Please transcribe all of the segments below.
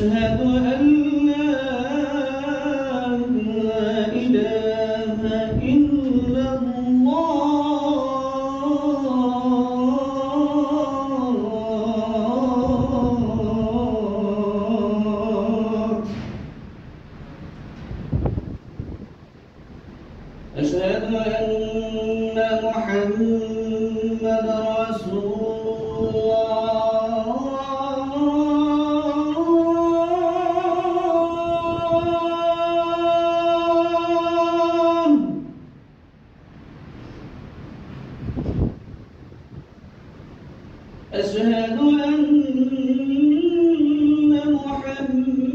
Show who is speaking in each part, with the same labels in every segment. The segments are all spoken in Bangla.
Speaker 1: أشهد أن لا إله إلا الله. أشهد أن محمد رسول الله. أشهد أن محمد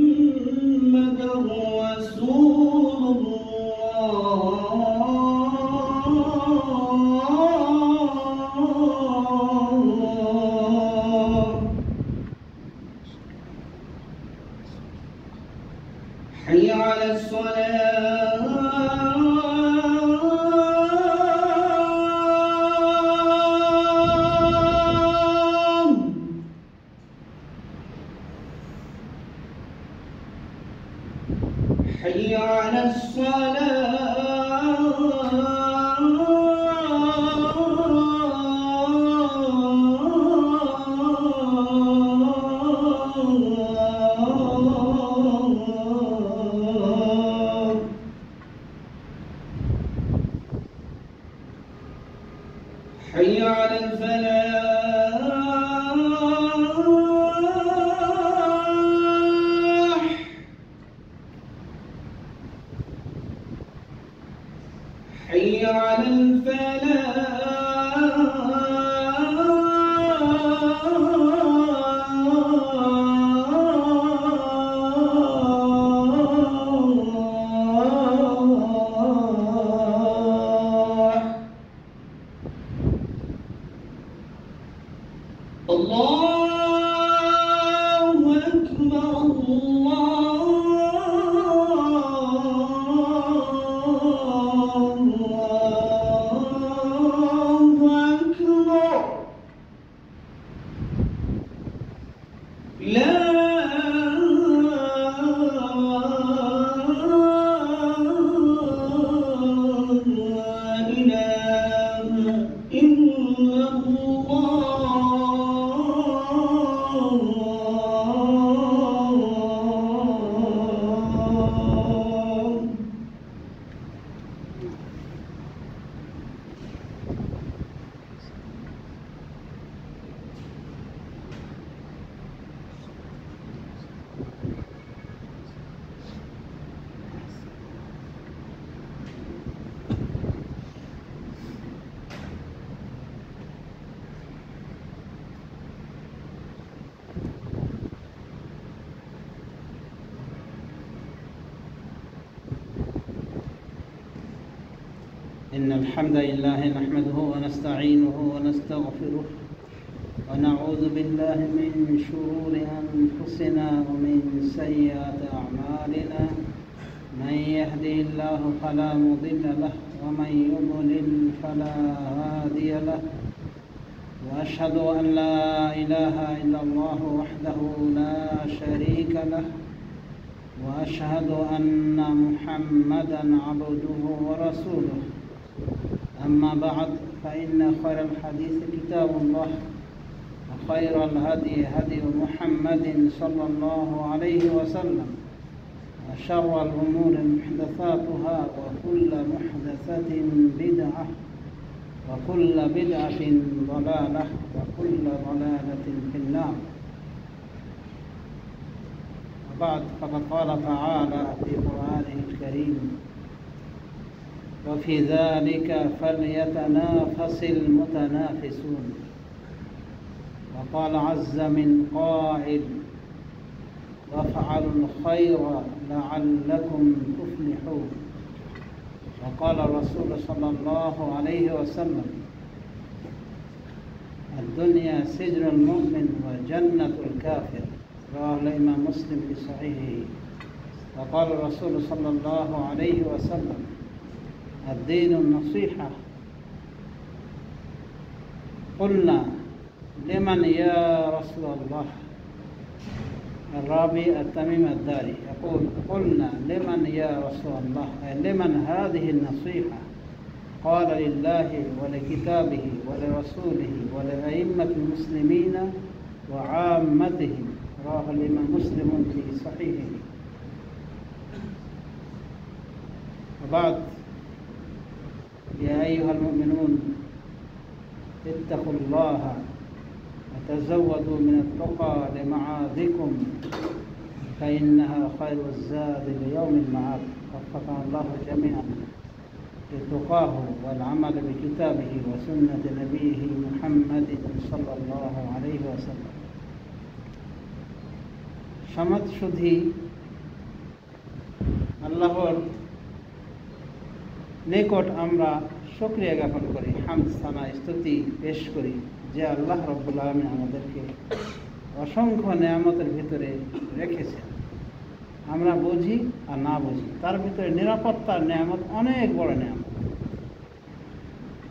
Speaker 1: رسول الله. حي على الصلاة. حي على الصلاة. حي على الفلاح. حي على الفلاح. الله أكبر. الله أكبر. لا إله إلا الله.
Speaker 2: إن الحمد لله نحمده ونستعينه ونستغفره ونعوذ بالله من شرور أنفسنا ومن سيئات أعمالنا. من يهده الله فلا مضل له ومن يضلل فلا هادي له. وأشهد أن لا إله إلا الله وحده لا شريك له. وأشهد أن محمدا عبده ورسوله. أما بعد فإن خير الحديث كتاب الله وخير الهدي هدي محمد صلى الله عليه وسلم. وشر الأمور محدثاتها وكل محدثة بدعة وكل بدعة ضلالة وكل ضلالة في النار. وبعد فقد قال تعالى في قرآنه الكريم: وفي ذلك فليتنافس المتنافسون. وقال عز من قائل: وافعلوا الخير لعلكم تفلحون. وقال الرسول صلى الله عليه وسلم: الدنيا سجن المؤمن وجنة الكافر. رواه الإمام مسلم في صحيحه. وقال الرسول صلى الله عليه وسلم: الدين النصيحة. قلنا: لمن يا رسول الله؟ الرابي التميم الداري يقول قلنا لمن يا رسول الله لمن هذه النصيحة؟ قال لله ولكتابه ولرسوله ولأئمة المسلمين وعامتهم. رواه الإمام مسلم في صحيحه. وبعد، يا أيها المؤمنون اتقوا الله وتزودوا من التقى لمعادكم فإنها خير الزاد ليوم المعاد. وفقنا الله جميعا لتقاه والعمل بكتابه وسنة نبيه محمد صلى الله عليه وسلم। সমাজ শুধু আল্লাহর নিকট আমরা শুকরিয়া জ্ঞাপন করি, হামদ সানা স্তুতি পেশ করি যে আল্লাহ রাব্বুল আলামিন আমাদেরকে অসংখ্য নেয়ামতের ভিতরে রেখেছেন। আমরা বুঝি আর না বুঝি, তার ভিতরে নিরাপত্তার নেয়ামত অনেক বড় নেয়ামত।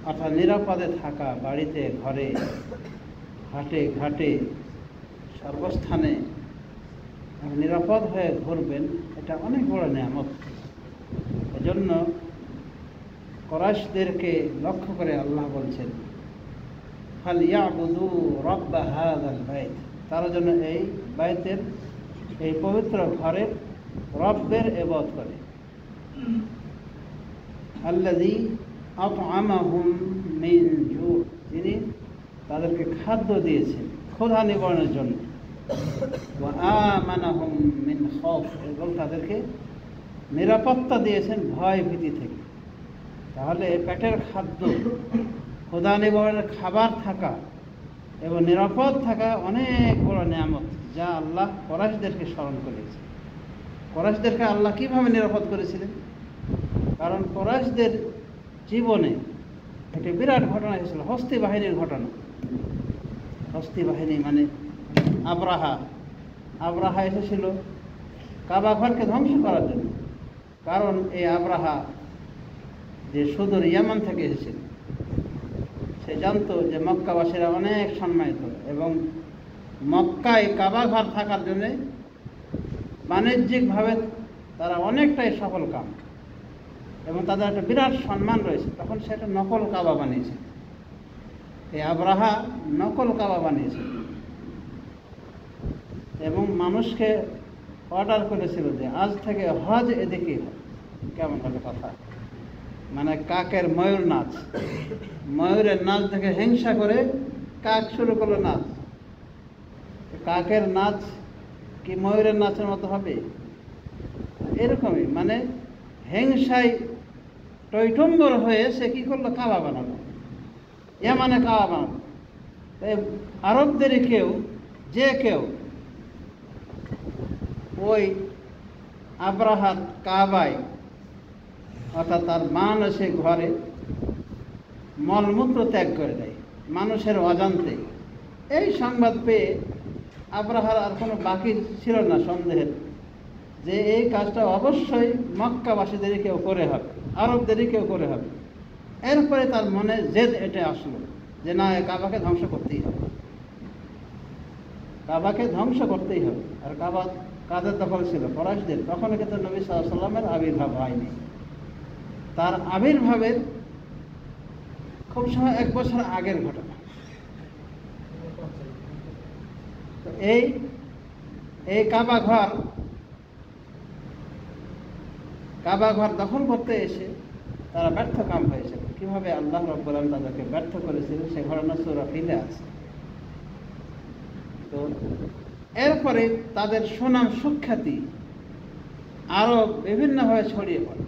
Speaker 2: অর্থাৎ নিরাপদে থাকা, বাড়িতে ঘরে হাটে ঘাটে সর্বস্থানে নিরাপদ হয়ে ঘুরবেন, এটা অনেক বড় নেয়ামত। এজন্য কুরাইশদেরকে লক্ষ্য করে আল্লাহ বলছেন ফালইয়াবুদু রাব্ব হাযাল বাইত, তারা যেন এই বাইতের, এই পবিত্র ঘরের রব্বের ইবাদত করে। আল্লাযী আত'আমাহুম মিন জু', যিনি তাদেরকে খাদ্য দিয়েছেন ক্ষুধা নিবারণের জন্য। ওয়া আমানাহুম মিন খাউফ, এবং তাদেরকে নিরাপত্তা দিয়েছেন ভয় ভীতি থেকে। তাহলে পেটের খাদ্য, ক্ষুধা নিবারণের খাবার থাকা এবং নিরাপদ থাকা অনেক বড় নিয়ামত, যা আল্লাহ কুরাইশদেরকে স্মরণ করেছে। কুরাইশদেরকে আল্লাহ কিভাবে নিরাপদ করেছিলেন? কারণ কুরাইশদের জীবনে একটি বিরাট ঘটনা হয়েছিল, হস্তি বাহিনীর ঘটনা। হস্তি বাহিনী মানে আবরাহা এসেছিল কাবা ঘরকে ধ্বংস করার জন্য। কারণ এই আবরাহা যে সুদূর ইয়ামান থেকে এসেছিল, সে জানতো যে মক্কাবাসীরা অনেক সম্মানিত এবং মক্কায় কাবা ঘর থাকার জন্য বাণিজ্যিকভাবে তারা অনেকটাই সফল কাম এবং তাদের একটা বিরাট সম্মান রয়েছে। তখন সে একটা নকল কাবা বানিয়েছে। এই আবরাহা নকল কাবা বানিয়েছে এবং মানুষকে অর্ডার করেছিল যে আজ থেকে হজ এদিকে। কেমন হবে কথা? মানে কাকের ময়ূর নাচ, ময়ূরের নাচ দেখে হিংসা করে কাক শুরু করলো নাচ। কাকের নাচ কি ময়ূরের নাচের মতো হবে? এরকমই মানে হিংসায় টৈটম্বর হয়ে সে কি করলো? কাবা বানালো। মানে কাবা বানালো। আরবদেরই কেউ ওই আবরাহাত কাবায়, অর্থাৎ তার মানুষে ঘরে মলমূত্র ত্যাগ করে দেয় মানুষের অজান্তে। এই সংবাদ পেয়ে আবরাহার আর কোনো বাকি ছিল না সন্দেহের যে এই কাজটা অবশ্যই মক্কাবাসীদেরই কেউ করে হবে, আরবদেরই কেউ করে হবে। এরপরে তার মনে জেদ এটা আসলো যে না, কাবাকে ধ্বংস করতেই হবে, কাবাকে ধ্বংস করতেই হবে। আর কাবা কাদের দখল ছিল? কুরাইশদের। তখন কিন্তু নবী সাল্লাল্লাহু আলাইহি ওয়াসাল্লামের আবির্ভাব হয়নি। তার আবির্ভাবের খুব সময় 1 বছর আগের ঘটনা। তো এই কাবা ঘর দখল করতে এসে তারা ব্যর্থ কাম হয়েছিল। কিভাবে আল্লাহ রাব্বুল আলামিন তাদেরকে ব্যর্থ করেছিলেন সে ঘটনা সূরা ফিলে আছে। তো এরপরে তাদের সুনাম সুখ্যাতি আরো বিভিন্নভাবে ছড়িয়ে পড়ে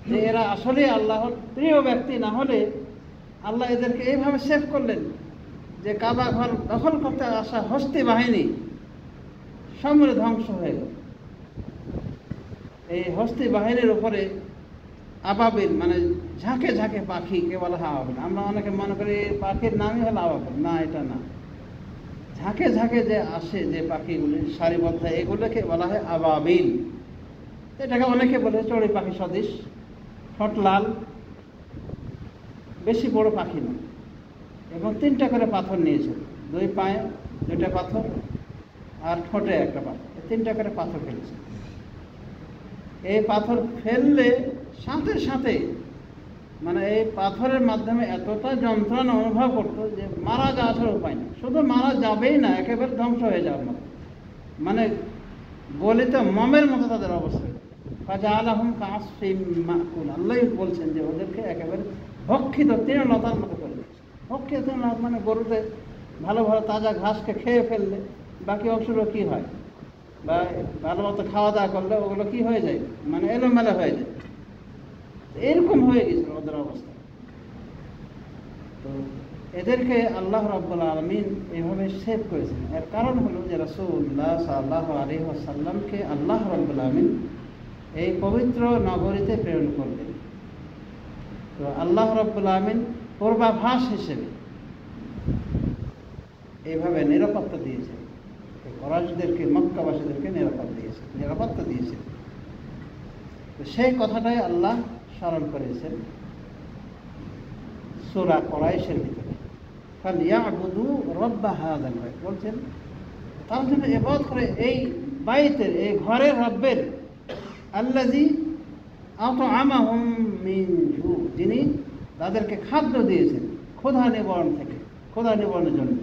Speaker 2: যে এরা আসলে আল্লাহর প্রিয় ব্যক্তি, না হলে আল্লাহ এদেরকে এইভাবে সেভ করলেন যে কাবা ঘর দখল করতে আসা হস্তি বাহিনী সমূলে ধ্বংস হয়ে গেল। এই হস্তি বাহিনীর উপরে আবাবিল মানে ঝাঁকে ঝাঁকে পাখি, কে বলা হয় আবাবিল। আমরা অনেকে মনে করি পাখির নামই হলো আবাবিল, না, এটা না। ঝাঁকে ঝাঁকে যে আসে যে পাখিগুলি সারিবদ্ধ, এগুলোকে বলা হয় আবাবিল। এটাকে অনেকে বলে চড়ুই পাখি সদৃশ, ঠোঁট লাল, বেশি বড় পাখি না, এবং 3টা করে পাথর নিয়েছে, 2 পায়ে 2টা পাথর আর ঠোঁটে একটা পাথর, 3টা করে পাথর ফেলেছে। এই পাথর ফেললে সাথে সাথে মানে এই পাথরের মাধ্যমে এতটা যন্ত্রণা অনুভব করতো যে মারা যাওয়ার উপায় না, শুধু মারা যাবেই না, একেবারে ধ্বংস হয়ে যাওয়ার মতো, মানে গলিত মমের মতো তাদের অবস্থা। কাজা আলহম কাসফিম মাকুল, আল্লাহ বলছেন যে ওদেরকে একেবারে ভক্ষিত তৃণলতার মতো করে দিয়েছে। ভক্ষিত তৃণলতা মানে গরুতে ভালো ভালো তাজা ঘাসকে খেয়ে ফেললে বাকি অংশগুলো কী হয়, বা ভালো মতো খাওয়া দাওয়া করলে ওগুলো কি হয়ে যায়, মানে এলোমেলো হয়ে যায়। এরকম হয়ে গেছিল ওদের অবস্থা। তো এদেরকে আল্লাহ রাব্বুল আলামিন এইভাবে সেভ করেছেন। এর কারণ হলো যে রাসূলুল্লাহ সাল্লাল্লাহু আলাইহি ওয়াসাল্লামকে আল্লাহ রাব্বুল আলামিন এই পবিত্র নগরীতে প্রেরণ করলেন। তো আল্লাহ রাব্বুল আলামিন পূর্বাভাস হিসেবে এইভাবে নিরাপত্তা দিয়েছেন, কুরাইশদেরকে, মক্কাবাসীদেরকে নিরাপত্তা দিয়েছেন। তো সেই কথাটাই আল্লাহ স্মরণ করেছেন সূরা কুরাইশের ভিতরে, ফালইয়াবুদু রাব্বা হাযাল বাইত, বলছেন তারা যেন ইবাদত করে এই বাইতের, এই ঘরের রব্বের, আল্লাযী আত'আমাহুম মিন জু, যিনি তাদেরকে খাদ্য দিয়েছেন ক্ষুধা নিবারণ থেকে, ক্ষুধা নিবারণের জন্য,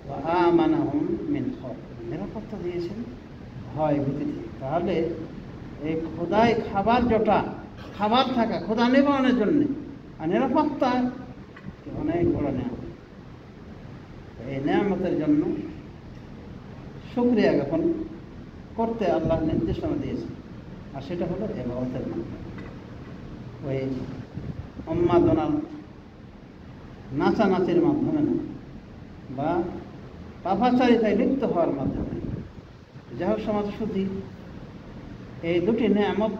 Speaker 2: ওয়া আমানাহুম মিন খাউফ, নিরাপত্তা দিয়েছেন ভয় ভীতি থেকে। তাহলে এই ক্ষুধায় খাবার জোটা, খাবার থাকা ক্ষুধা নিবারণের জন্য, আর নিরাপত্তা অনেক বড় নিয়ামত। এই নিয়ামতের জন্য শুকরিয়া জ্ঞাপন করতে আল্লাহ নির্দেশনা দিয়েছেন, আর সেটা হলো ইবাদতের মাধ্যমে। ওই উন্মাদনা নাচানাচির মাধ্যমে না, বা পাপাচারিতায় লিপ্ত হওয়ার মাধ্যমে। যাই হোক সমাজ শুদ্ধি এই দুটি নিয়ামত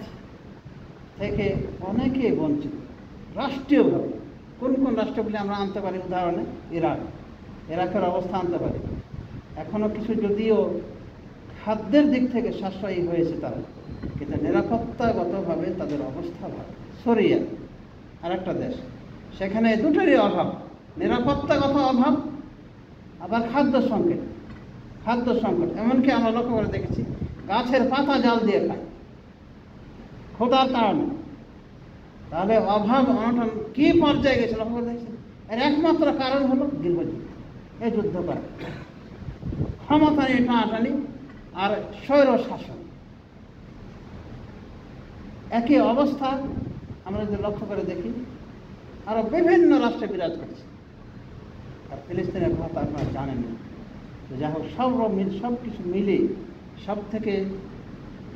Speaker 2: থেকে অনেকে বঞ্চিত রাষ্ট্রীয়ভাবে। কোন কোন রাষ্ট্রগুলি আমরা আনতে পারি উদাহরণে, ইরাকের অবস্থা আনতে পারি। এখনও কিছু যদিও খাদ্যের দিক থেকে সাশ্রয়ী হয়েছে তারা, কিন্তু নিরাপত্তাগতভাবে তাদের অবস্থা ভালো। সিরিয়া আর একটা দেশ, সেখানে দুটোরই অভাব, নিরাপত্তাগত অভাব, আবার খাদ্য সংকট। এমনকি আমরা লক্ষ্য করে দেখেছি গাছের পাতা জাল দিয়ে খায় ক্ষুধার কারণে। তাহলে অভাব অনটন কি পর্যায়ে গেছে লক্ষ্য করে দেখছেন। এর একমাত্র কারণ হলো গৃহযুদ্ধ, এই যুদ্ধ করা, ক্ষমতা নিয়ে টানাটানি আর স্বৈর শাসন। একই অবস্থা আমরা যদি লক্ষ্য করে দেখি আরো বিভিন্ন রাষ্ট্রে বিরাজ করছে। আর ফিলিস্তিনের কথা আপনারা জানেন না। তো যাই হোক সব কিছু মিলে সব থেকে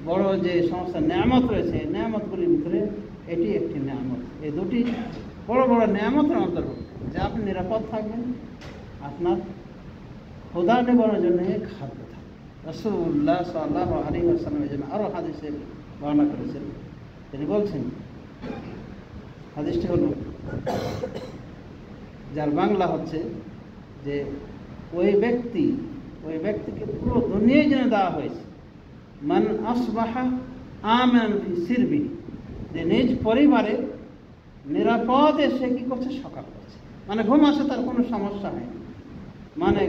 Speaker 2: বড় যে সমস্ত নিয়ামত রয়েছে, নিয়ামতগুলির ভিতরে এটি একটি নিয়ামত। এই দুটি বড় বড় নিয়ামতের অন্তর্ভুক্ত, যে আপনি নিরাপদ থাকবেন, আপনার ক্ষুধা নিবারণের জন্য খাদ্য থাকবে। রাসূলুল্লাহ সাল্লাল্লাহু আলাইহি ওয়াসাল্লাম এই জন্য আরও হাদিসে বর্ণনা করেছেন। তিনি বলছেন, হাদিসটি হলো, যার বাংলা হচ্ছে যে ওই ব্যক্তিকে পুরো দুনিয়ায় যেন দেওয়া হয়েছে, মান আসবাহা আমিনান ফি সিরবিহি, যে নিজ পরিবারে নিরাপদে সে কি করছে, সকাল করছে, মানে ঘুম আসে, তার কোনো সমস্যা নেই। মানে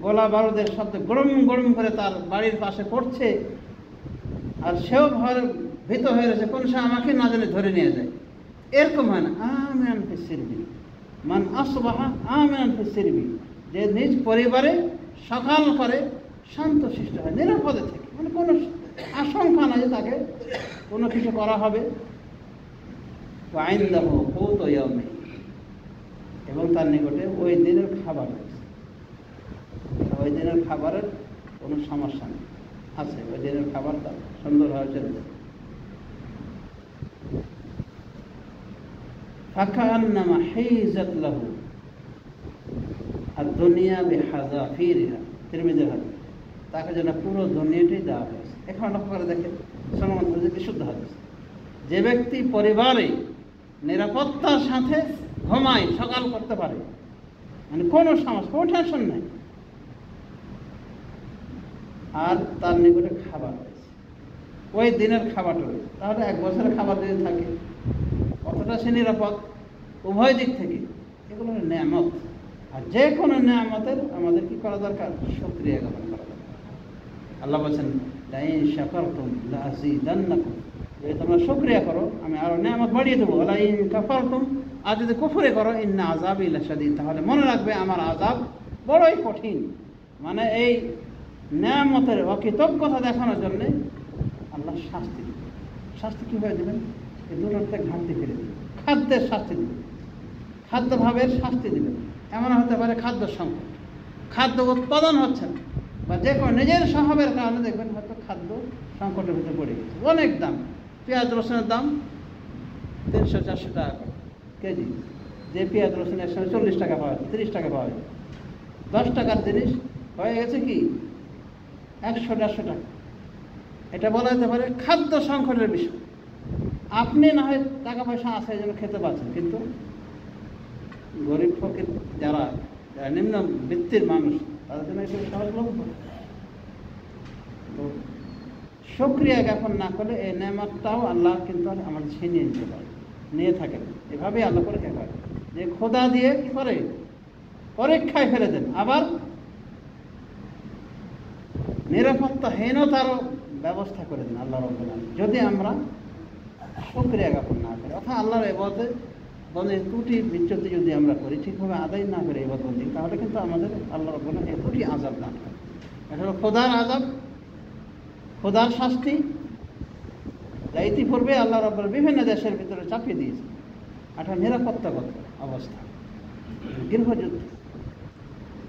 Speaker 2: গোলা বারুদের শব্দ গরম গরম করে তার বাড়ির পাশে পড়ছে, আর সেও ভীত হয়ে রয়েছে কোন সে আমাকে না জানে ধরে নিয়ে যায়। এরকম হয় না। আমিনান ফি সিরবিহি, মান আসবাহা আমিনান ফি সিরবিহি, যে নিজ পরিবারে সকাল করে শান্তশিষ্ট হয়, নিরাপদে থেকে, মানে কোনো আশঙ্কা নাই যে তাকে কোনো কিছু করা হবে। ওয়াইনদাহু কুত ইয়াউমি, এবং তার নিকটে ওই দিনের খাবার রয়েছে, ওই দিনের খাবারের কোনো সমস্যা নেই, আছে ওই দিনের খাবারটা সুন্দরভাবে চলে যায়। ফাকান্নামা হিজাত লাহু আদ-দুনিয়া বিহাযাফিরিহা, তিরমিজির হাদিস, তাকে যেন পুরো দুনিয়াটাই দেওয়া হয়েছে। এখন লক্ষ্য করে দেখেন সনমত যে বিশুদ্ধ হাদিস, যে ব্যক্তি পরিবারে নিরাপত্তার সাথে ঘুমায়, সকাল করতে পারে, মানে কোনো সমস্যা, কোনো টেনশন নেই, আর তার নিকটে খাবার রয়েছে, ওই দিনের খাবারটা রয়েছে, তাহলে এক বছরের খাবার যদি থাকে কতটা সে নিরাপদ উভয় দিক থেকে। এগুলো নিয়ামত, আর যে কোনো নিয়ামতের আমাদের কি করা দরকার? শুকরিয়া জ্ঞাপন করা দরকার। আল্লাহ বলছেন লাইন শাকারতুম লাযীদান্নাকুম, যদি তোমরা শুকরিয়া করো আমি আরো নিয়ামত বাড়িয়ে দেবো। লাইন কাফারতুম, আর যদি কুফরি করো ইন্না আযাবি লাশাদীদ, তাহলে মনে রাখবে আমার আযাব বড়ই কঠিন। মানে এই নিয়ামতের অকৃতজ্ঞতা দেখানোর জন্য আল্লাহ শাস্তি দেবেন। শাস্তি কীভাবে দেবেন? এই দুটোতে ঘাটতি ফেলে দেবেন। খাদ্যের শাস্তি দেবেন, খাদ্যভাবের শাস্তি দেবেন। এমন হতে পারে খাদ্য সংকট, খাদ্য উৎপাদন হচ্ছে না, বা যে কোনো নিজের স্বভাবের কারণে দেখবেন হয়তো খাদ্য সংকটের ভিতরে পড়ে গেছে। অনেক দাম, পেঁয়াজ রসুনের দাম 300-400 টাকা করে কেজি। যে পেঁয়াজ রসুন 140 টাকা পাওয়া যায়, 30 টাকা পাওয়া যায়, 10 টাকার জিনিস হয়ে গেছে কি 100-150 টাকা। এটা বলা যেতে পারে খাদ্য সংকটের বিষয়। আপনি না হয় টাকা পয়সা আছে এই জন্য খেতে পাচ্ছেন, কিন্তু গরিব ফকির যারা নিম্ন বৃত্তির মানুষ তাদের জন্য এটা সহজলভ্য। তো শুকরিয়া জ্ঞাপন না করলে এই নেয়ামতটাও আল্লাহ কিন্তু আমাদের ছিনিয়ে নিতে পারে, নিয়ে থাকেন। এভাবেই আল্লাহ পরীক্ষা করে, যে খোদা দিয়ে কি করে পরীক্ষায় ফেলে দেন, আবার নিরাপত্তাহীনতারও ব্যবস্থা করে দেন আল্লাহ রাব্বুল আলামিন, যদি আমরা শুকরিয়া জ্ঞাপন না করি। অর্থাৎ আল্লাহর ইবাদতে বন্ধের ত্রুটি বিচ্যুতি যদি আমরা করি, ঠিকভাবে আদায় না করি ইবাদত, তাহলে কিন্তু আমাদের আল্লাহ রাব্বুল আলামিন এই ত্রুটি আযাব দান করেন। এটা হলো খোদার আযাব, খোদার শাস্তি, যা ইতিপূর্বে আল্লাহ রাব্বুল বিভিন্ন দেশের ভিতরে চাপিয়ে দিয়েছে। একটা নিরাপত্তাগত অবস্থা, গৃহযুদ্ধ।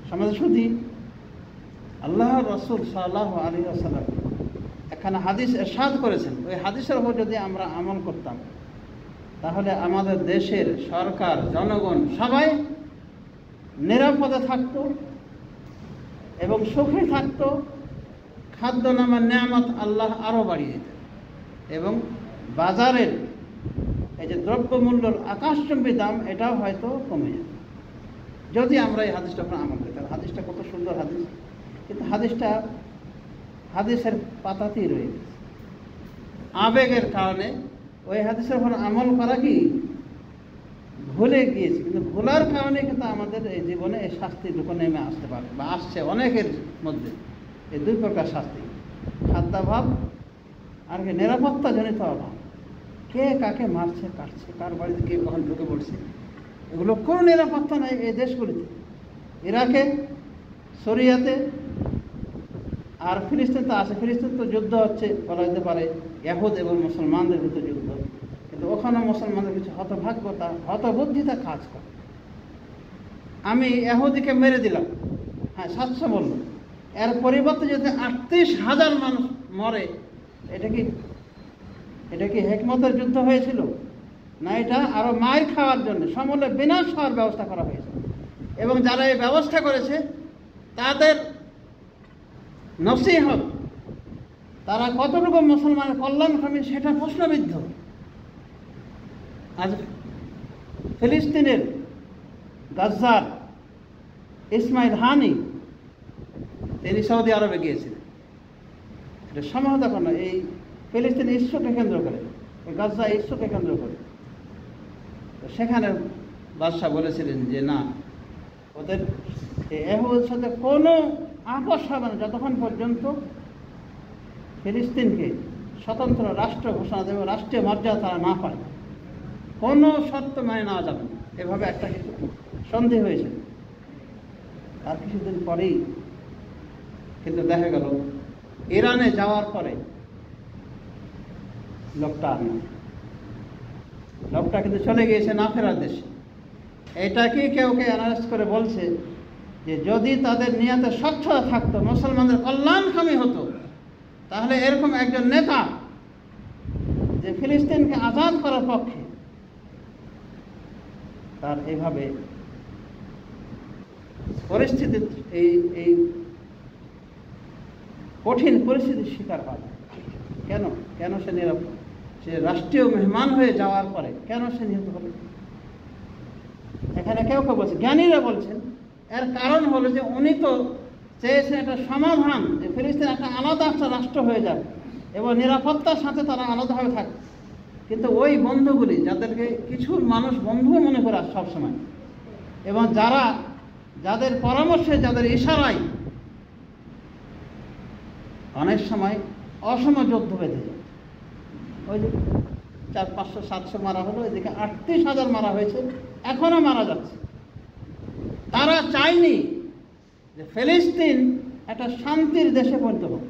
Speaker 2: সমাজে শুধু আল্লাহ রাসূল সাল্লাল্লাহু আলাইহি ওয়াসাল্লাম এখানে হাদিস ইরশাদ করেছেন, ওই হাদিসের উপর যদি আমরা আমল করতাম তাহলে আমাদের দেশের সরকার, জনগণ সবাই নিরাপদে থাকত এবং সুখে থাকত। খাদ্য নামের নিয়ামত আল্লাহ আরও বাড়িয়ে দিতেন এবং বাজারের এই যে দ্রব্যমূল্যর আকাশচুম্বী দাম, এটাও হয়তো কমে যেত যদি আমরা এই হাদিসটার উপর আমল করতাম। হাদিসটা কত সুন্দর হাদিস, কিন্তু হাদিসটা হাদিসের পাতাতেই রয়ে গেছে। আবেগের কারণে ওই হাদিসের উপর আমল করা কি ভুলে গিয়েছে, কিন্তু ভুলার কারণে কিন্তু আমাদের এই জীবনে এই শাস্তিটুকু নেমে আসতে পারে, বা আসছে অনেকের মধ্যে। এই দুই প্রকার শাস্তি, খাদ্যাভাব আর কি নিরাপত্তাজনিত অভাব। কে কাকে মারছে, কাটছে, কার বাড়িতে কে কখন ঢুকে পড়ছে, এগুলো কোনো নিরাপত্তা নেই এই দেশগুলিতে। ইরাকে, সিরিয়াতে আর ফিলিস্তিন তো আছে। ফিলিস্তিন তো যুদ্ধ হচ্ছে, বলা যেতে পারে ইহুদ এবং মুসলমানদের ভিতরে যুদ্ধ, কিন্তু ওখানে মুসলমানদের কিছু হতভাগ্যতা, হতবুদ্ধিতা কাজ করে। আমি ইহুদিকে মেরে দিলাম, হ্যাঁ 700 বলল, এর পরিবর্তে যদি 38,000 মানুষ মরে, এটা কি হিকমতের যুদ্ধ হয়েছিল না? এটা আরো মার খাওয়ার জন্য সমূলে বিনাশ হওয়ার ব্যবস্থা করা হয়েছে। এবং যারা এই ব্যবস্থা করেছে তাদের নসিহত, তারা কতটুকু মুসলমানের কল্যাণকামী সেটা প্রশ্নবিদ্ধ। আজ ফিলিস্তিনের গাজ্জার ইসমাইল হানি, তিনি সৌদি আরবে গিয়েছিলেন। এটা সমাহতাপন্ন এই ফিলিস্তিন ইস্যুকে কেন্দ্র করে, এই গাজ্জা ইস্যুকে কেন্দ্র করে। সেখানে বাদশাহ বলেছিলেন যে না, ওদের ইহুদের সাথে কোনো আপোষ হবে না যতক্ষণ পর্যন্ত ফিলিস্তিনকে স্বতন্ত্র রাষ্ট্র ঘোষণা দেবে, রাষ্ট্রীয় মর্যাদা তারা না পায়, কোনো শর্ত মানে নেওয়া যাবে না। এভাবে একটা কিছু সন্ধি হয়েছে। তার কিছুদিন পরেই কিন্তু দেখা গেল ইরানে যাওয়ার পরে লোকটা কিন্তু চলে গিয়েছে না ফেরার দেশে। এটাকে কেউ অ্যানালাইজ করে বলছে যে যদি তাদের নিয়তে স্বচ্ছতা থাকতো, মুসলমানদের কল্যাণকামী হতো, তাহলে এরকম একজন নেতা যে ফিলিস্তিনকে আজাদ করার পক্ষে, তার এইভাবে পরিস্থিতি, এই কঠিন পরিস্থিতির শিকার হয়। কেন সে রাষ্ট্রীয় মেহমান হয়ে যাওয়ার পরে কেন সে নিহত হল? এখানে কেউ বলছে, জ্ঞানীরা বলছেন এর কারণ হলো যে উনি তো চেয়েছেন একটা সমাধান, যে ফিলিস্তিন একটা আলাদা একটা রাষ্ট্র হয়ে যাবে এবং নিরাপত্তার সাথে তারা আলাদাভাবে থাকে। কিন্তু ওই বন্ধুগুলি, যাদেরকে কিছু মানুষ বন্ধু মনে করে সবসময়, এবং যারা যাদের পরামর্শে, যাদের ইশারায় অনেক সময় অসম যুদ্ধ বেঁধে যায়। ওই যে 400-500-700 মারা হলো, এদিকে 38,000 মারা হয়েছে, এখনো মারা যাচ্ছে। তারা চায়নি যে ফিলিস্তিন একটা শান্তির দেশে পরিণত হোক,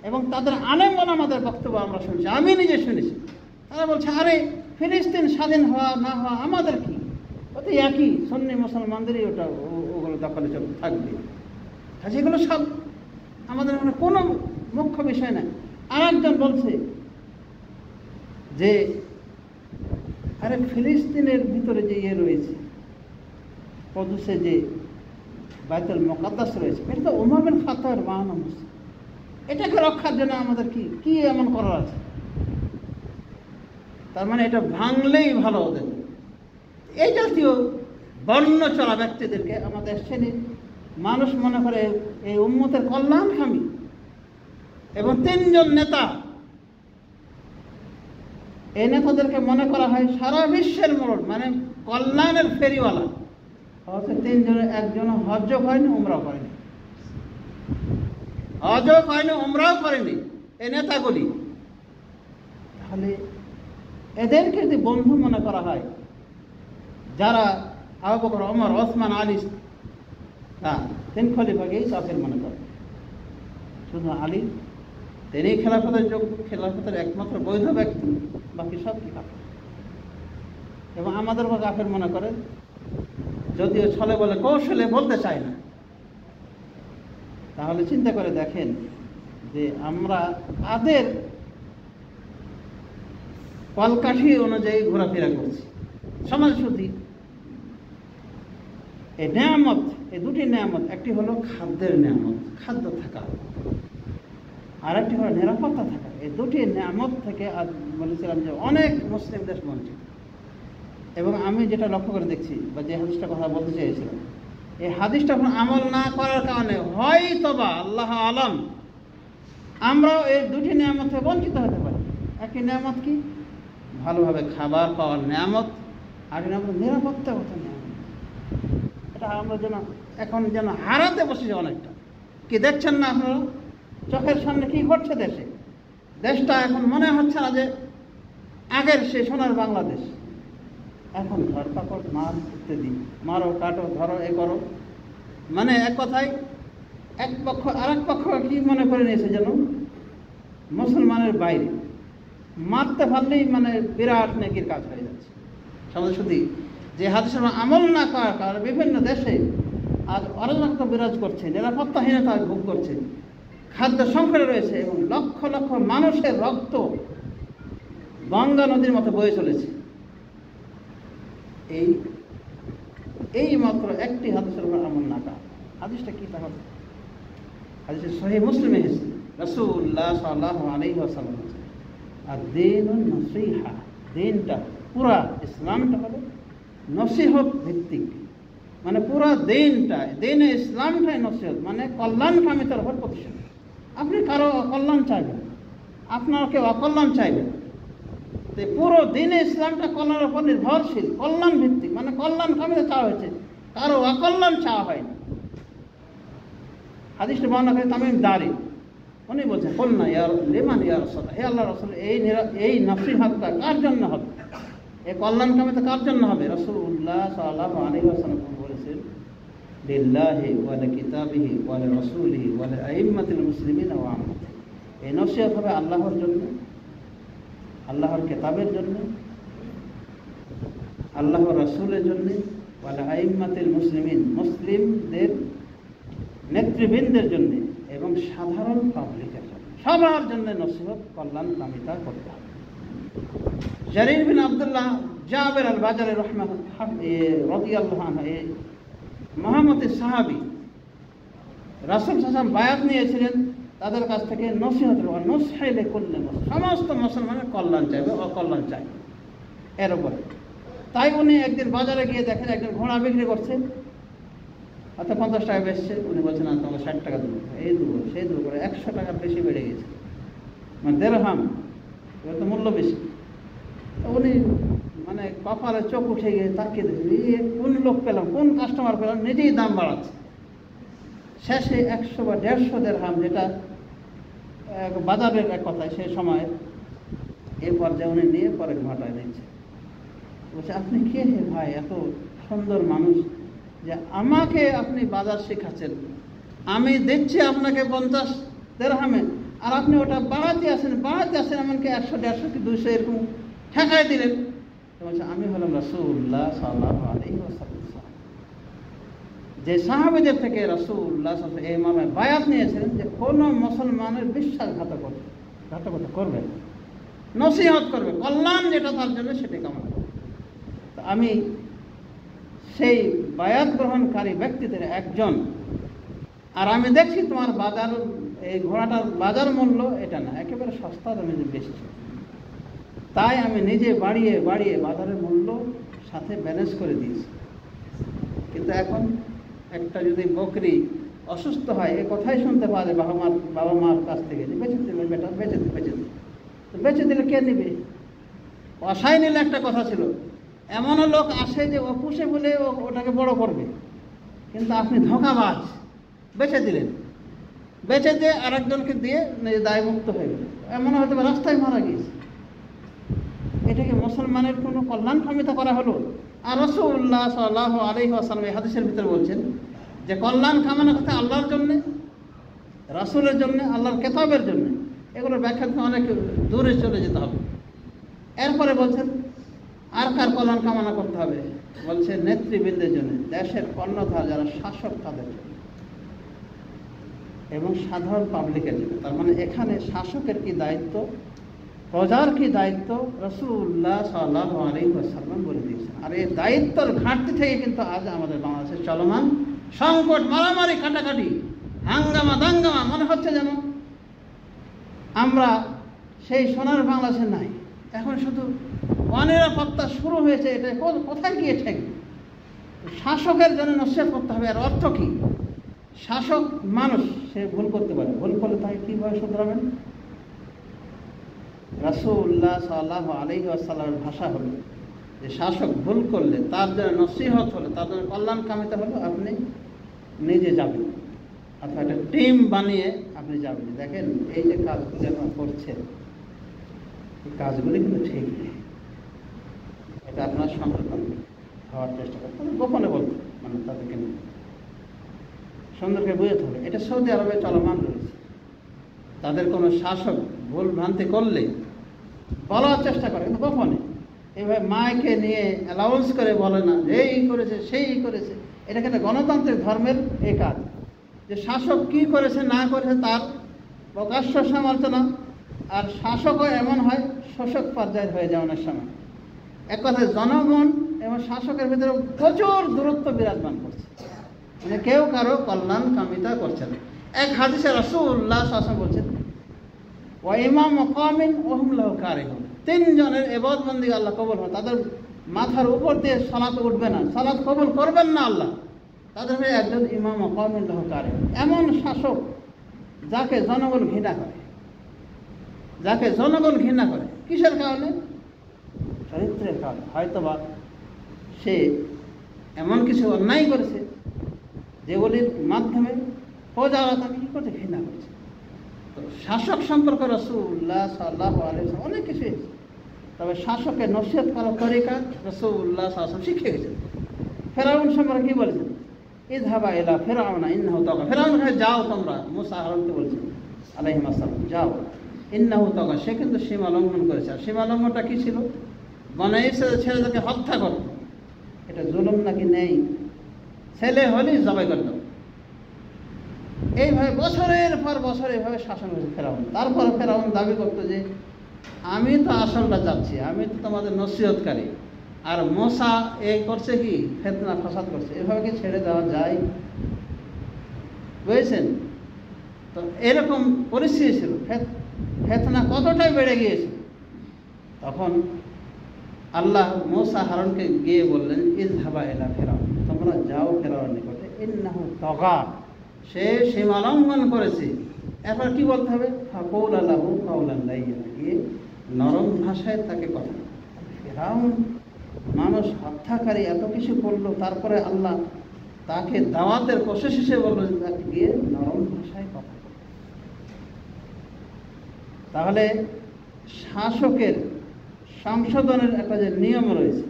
Speaker 2: এবং তাদের আলেম ওলামাদের বক্তব্য আমরা শুনছি, আমি নিজে শুনেছি। তারা বলছে, আরে ফিলিস্তিন স্বাধীন হওয়া না হওয়া আমাদের কি, ওতে একই, সুন্নি মুসলমানদেরই ওগুলো দখলে থাকবে, যেগুলো সব আমাদের মানে কোনো মুখ্য বিষয় না। আর একজন বলছে যে আরে ফিলিস্তিনের ভিতরে যে ইয়ে রয়েছে, কুদসে যে বাইতুল মুকাদ্দাস রয়েছে, এটা তো উমর বিন খাত্তাবের বানানো মসজিদ, এটাকে রক্ষার জন্য আমাদের কি এমন করার আছে? তার মানে এটা ভাঙলেই ভালো ওদের। এই জাতীয় বর্ণ চলা ব্যক্তিদেরকে আমাদের শ্রেণীর মানুষ মনে করে এই উম্মতের কল্যাণকামী, এবং 3 জন নেতা, এই নেতাদেরকে মনে করা হয় সারা বিশ্বের মোড়, মানে কল্যাণের ফেরিওয়ালা। অথচ 3 জনের একজনও হজ্জও হয়নি, উমরাও করেনি, হজও হয়নি, উমরাও করেনি এই নেতাগুলি। তাহলে এদেরকে যদি বন্ধু মনে করা হয়, যারা আবু বকর, ওমর, ওসমান, আলী, 3 খলিফাকেই কাফের মনে করে, শুধু আলী তিনি খেলাফতের একমাত্র বৈধ ব্যক্তি, বাকি সব কি কাফের। এবং আমাদেরকে কাফের মনে করে, যদিও ছলে বলে কৌশলে বলতে চায় না। তাহলে চিন্তা করে দেখেন যে আমরা তাদের কলকাঠি অনুযায়ী ঘোরাফেরা করছি। সমাজশুদ্ধি, এই নেয়ামত, এই 2টি নেয়ামত, একটি হলো খাদ্যের নেয়ামত, খাদ্য থাকা, আর একটি হলো নিরাপত্তা থাকা। এই 2টি নেয়ামত থেকে আজ বলেছিলাম যে অনেক মুসলিম দেশ বঞ্চিত। এবং আমি যেটা লক্ষ্য করে দেখছি, বা যে হাদিসটা কথা বলতে চেয়েছিলাম, এই হাদিসটা এখন আমল না করার কারণে হয়তোবা আল্লাহ আলম আমরাও এই 2টি নেয়ামত থেকে বঞ্চিত হতে পারি। একটি নেয়ামত কি? ভালোভাবে খাবার পাওয়ার নেয়ামত, আর নেয়ামত নিরাপত্তাগত নেয়ামত। এটা আমরা এখন যেন হারাতে বসেছি অনেকটা। কি দেখছেন না আপনারা চোখের সামনে কি ঘটছে দেশে? দেশটা এখন মনে হচ্ছে না যে আগের সে সোনার বাংলাদেশ। এখন ধরপাকড়, মার ইত্যাদি, মারো, কাটো, ধরো, এ করো, মানে এক কথায় এক পক্ষ আর এক পক্ষ কি মনে করে নিয়েছে যেন মুসলমানের বাইরে, মারতে পারলেই মানে বিরাট নেকির কাজ হয়ে যাচ্ছে। শুধু যে হাদিসের আমল না করার কারণে বিভিন্ন দেশে আজ অরাজকতা বিরাজ করছে, নিরাপত্তাহীনতা ভোগ করছে, খাদ্য সংকটে রয়েছে, এবং লক্ষ লক্ষ মানুষের রক্ত গঙ্গা নদীর মতো বয়ে চলেছে। এই মাত্র একটি হাদিসের উপর আমল না করা। হাদিসটা কি? তাহলে হাদিসে সহিহ মুসলিমে এসেছে, রাসূলুল্লাহ সাল্লাল্লাহু আলাইহি ওয়াসাল্লাম আর-দীনুন নসিহা, দিনটা পুরা ইসলামটা হলো নসিহত ভিত্তিক, মানে পুরা দিনে ইসলামটাই নসিহত, মানে কল্যাণকামিতার উপর প্রতিষ্ঠিত। আপনি কারো অকল্যাণ চাইবেন, আপনার কেউ অকল্যাণ চাইবেন, তো পুরো দিনে ইসলামটা কল্যাণের উপর নির্ভরশীল, কল্যাণ ভিত্তিক, মানে কল্যাণকামিতা চাওয়া হয়েছে, কারো অকল্যাণ চাওয়া হয়নি। হাদিসটা বর্ণনা করে তামিম দারি, উনি বলছেন, বলনা ইয়ার লিমান ইয়া রাসূলুল্লাহ, হে আল্লাহর রাসূল, এই নসিহতটা কার জন্য হবে, এই কল্যাণকামিতা কার জন্য হবে? রাসূলুল্লাহ সাল্লাল্লাহু আলাইহি ওয়াসাল্লাম বলেছেন, লিল্লাহি ওয়া লিকিতাবিহি ওয়া লিরাসূলিহি ওয়া লিআইম্মাতিল মুসলিমিন ওয়া আম্মাতিহি। এই নসিহত হবে আল্লাহর জন্য, আল্লাহর কিতাবের জন্য, আল্লাহর রাসূলের জন্য, ওয়া লিআইম্মাতিল মুসলিমিন, মুসলিমদের নেতৃবৃন্দের জন্য, এবং সাধারণ পাবলিকের জন্য, সবার জন্য নসিহত কল্যাণকামিতা করতে হবে। জারির বিন আব্দুল্লাহ জাবের আল বাজারি রাদিয়াল্লাহু আনহু, মহামতি সাহাবী, রাসূল সাল্লাল্লাহু আলাইহি ওয়াসাল্লাম বায়াত নিয়েছিলেন তাদের কাছ থেকে নসিহতের, নসহাইলে করলে সমস্ত মুসলমানের কল্যাণ চাইবে, অকল্যাণ চাইবে এর উপরে। তাই উনি একদিন বাজারে গিয়ে দেখেন একজন ঘোড়া বিক্রি করছে, অর্থাৎ 50 টাকা বেচছে, উনি বলছেন না তোমাকে 60 টাকা দেবো, এই দেবো সেই দেবো করে 100 টাকার বেশি বেড়ে গেছে, মানে দেড়হাম, এবার তো মূল্য বেশি। উনি মানে কপালে চোখ উঠে গিয়ে তাকিয়ে দেখি কোন লোক পেলাম, কোন কাস্টমার পেলাম, নিজেই দাম বাড়াচ্ছে। শেষে 100 বা 150 দিরহাম, যেটা বাজারের এক কথায় সেই সময়, এই পর্যায়ে উনি নিয়ে পরে ঘটায় দিচ্ছে। বলছে, আপনি কে হে ভাই, এত সুন্দর মানুষ যে আমাকে আপনি বাজার শেখাচ্ছেন, আমি দিচ্ছি আপনাকে 50 দিরহামে, আর আপনি ওটা বাড়াতে আসেন এমনকি 100, 150 কি 200 এরকম ঠেকায় দিলেন। বলছে, আমি হলাম রাসূলুল্লাহ সাল্লাল্লাহু আলাইহি ওয়াসাল্লাম, যে সাহাবীদের থেকে রাসূলুল্লাহ সাল্লাল্লাহু আলাইহি ওয়াসাল্লাম এই মর্মে বায়াত নিয়েছিলেন যে কোনো মুসলমানের বিশ্বাসঘাতকতা করবে, নসিহত করবে, কল্যাণ যেটা তার জন্য সেটা কামনা করবে। তো আমি সেই বায়াত গ্রহণকারী ব্যক্তিদের একজন, আর আমি দেখছি তোমার বাজার, এই ঘোড়াটার বাজার মূল্য এটা না, একেবারে সস্তা দামে বেশি, তাই আমি নিজে বাড়িয়ে বাজারের মূল্য সাথে ব্যালেন্স করে দিয়েছি। কিন্তু এখন একটা যদি বকরি অসুস্থ হয়, এ কথাই শুনতে পাওয়া যায় বাবা মার কাছ থেকে, যে বেঁচে দিলে বেটা, বেঁচে দিলে, তো বেঁচে দিলে কে নেবে? অসায় নিলে একটা কথা ছিল, এমনও লোক আসে যে ও পুষে বলে ওটাকে বড় করবে, কিন্তু আপনি ধোঁকাবাজ, বেঁচে দিলেন, বেঁচে দিয়ে আরেকজনকে দিয়ে নিজে দায়মুক্ত হয়ে গেল, এমন হয়তো রাস্তায় মারা গিয়েছে। এটাকে মুসলমানের কোনো কল্যাণ কামিতা করা হলো? আর রাসূলুল্লাহ সাল্লাল্লাহু আলাইহি ওয়াসাল্লাম এই হাদিসের ভিতরে বলছেন যে কল্যাণ কামনা করতে আল্লাহর জন্যে, রাসূলের জন্যে, আল্লাহর কেতাবের জন্যে, এগুলোর ব্যাখ্যা অনেক দূরে চলে যেতে হবে। এরপরে বলছেন আর কার কল্যাণ কামনা করতে হবে? বলছে নেতৃবৃন্দের জন্য, দেশের কর্ণধার যারা শাসক তাদের জন্য, এবং সাধারণ পাবলিকের জন্য। তার মানে এখানে শাসকের কি দায়িত্ব, প্রজার কি দায়িত্ব, রাসূলুল্লাহ সাল্লাল্লাহু আলাইহি ওয়াসাল্লাম বলে দিয়েছেন। আর এই দায়িত্বের ঘাটতি থেকে কিন্তু আজ আমাদের বাংলাদেশে চলমান সংকট, মারামারি, কাটাকাটি, হাঙ্গামা দাঙ্গামা, মনে হচ্ছে যেন আমরা সেই সোনার বাংলাদেশে নাই। এখন শুধু অনিরাপত্তা শুরু হয়েছে, এটা কোথায় গিয়ে ঠেকবে? শাসকের জন্য নসিহত করতে হবে। আর অর্থ কি? শাসক মানুষ, সে ভুল করতে পারে, ভুল করলে তাকে কীভাবে শুধরাবেন? রাসূলুল্লাহ সাল্লাল্লাহু আলাইহি ওয়াসাল্লামের ভাষা হলো যে শাসক ভুল করলে তার জন্য নসিহত হলে, তার জন্য কল্যাণ কামিতা হলো আপনি নিজে যাবেন, অথবা একটা টিম বানিয়ে আপনি যাবেন। দেখেন এই যে কাজগুলি আপনারা করছেন, এই কাজগুলি কিন্তু ঠিক নেই, এটা আপনার সংরক্ষণ হওয়ার চেষ্টা করতে হবে, গোপনে বলতে, মানে তাদেরকে সুন্দরকে বুঝতে হবে। এটা সৌদি আরবে চলমান রয়েছে। তাদের কোনো শাসক ভুল ভ্রান্তি করলে বলার চেষ্টা করে, কিন্তু গোপনে, এইভাবে মাইকে নিয়ে অ্যালাউন্স করে বলে না যে এই করেছে সেই করেছে। এটা কিন্তু গণতান্ত্রিক ধর্মের এই কাজ, যে শাসক কি করেছে না করেছে তার প্রকাশ্য সমালোচনা। আর শাসকও এমন হয় শোষক পর্যায়ের হয়ে যায় অনেক সময়। এক কথায় জনগণ এবং শাসকের ভিতরে প্রচুর দূরত্ব বিরাজমান করছে, মানে কেউ কারো কল্যাণ কামিতা করছে না। এক হাদিসে রাসূলুল্লাহ সাল্লাল্লাহু আলাইহি ওয়াসাল্লাম বলছেন, ওয়া ইমাম মুকামিন ওয়া হুম লাহু কারিহুন, 3 জনের ইবাদত বন্দেগী আল্লাহ কবুল হবে, তাদের মাথার উপর দিয়ে সালাত উঠবে না, সালাত কবুল করবেন না আল্লাহ। তাদের হয়ে একজন ইমাম মুকামিন লাহু কারিহুন, এমন শাসক যাকে জনগণ ঘৃণা করে, যাকে জনগণ ঘৃণা করে। কিসের কারণে? চরিত্রের কারণে। হয়তোবা সে এমন কিছু অন্যায় করেছে যেগুলির মাধ্যমে প্রজারা তাকে কী করছে, ঘৃণা করছে। তো শাসক সম্পর্কে রাসূলুল্লাহ সাল্লাল্লাহু আলাইহি ওয়াসাল্লাম অনেক কিছু, তবে শাসকের নসিহত করার তরিকা রাসূলুল্লাহ সাল্লাল্লাহু আলাইহি ওয়াসাল্লাম শিখিয়ে গেছেন। ফেরাউন সম্পর্কে কী বলেছেন? ইযহাবা ইলা ফিরআউনা ইন্নাহু তাগা, ফেরাউন কাছে যাও তোমরা, মুসা হারুনকে বলছেন আলাইহিস সালাম, যাও, ইন্নাহু তাগা, সে কিন্তু সীমা লঙ্ঘন করেছে। আর সীমা লঙ্ঘনটা কী ছিল? বনী ইসরাঈলের ছেলেদেরকে হত্যা করত। এটা জুলুম নাকি নেই? ছেলে হলেই জবাই করে দাও। এইভাবে বছরের পর বছর এইভাবে শাসন হয়েছে ফেরাউন। তারপরে ফেরাউন দাবি করতো যে আমি তো আসলটা যাচ্ছি, আমি তো তোমাদের নসিহতকারী, আর মুসা এই করছে কি, ফিতনা ফাসাদ করছে। এভাবে কি ছেড়ে দেওয়া যায়? বুঝেছেন? তো এরকম পরিস্থিতি ছিল, ফিতনা কতটাই বেড়ে গিয়েছে। তখন আল্লাহ মুসা হারুনকে গিয়ে বললেন, ইযহাবা ইলা ফিরআউন, তোমরা যাও ফেরাউনের নিকটে, ইন্নাহু তাগা, সে সীমা লঙ্ঘন করেছে। এরপর কি বলতে হবে? ফাকুলা লাহু কাওলান লাইয়্যিনা, গিয়ে নরম ভাষায় তাকে কথা। ফিরআউন মানুষ হত্যাকারী এত কিছু করলো, তারপরে আল্লাহ তাকে দাওয়াতের কোশিশ হিসেবে বললো যে তাকে গিয়ে নরম ভাষায় কথা বলো। তাহলে শাসকের সংশোধনের একটা যে নিয়ম রয়েছে,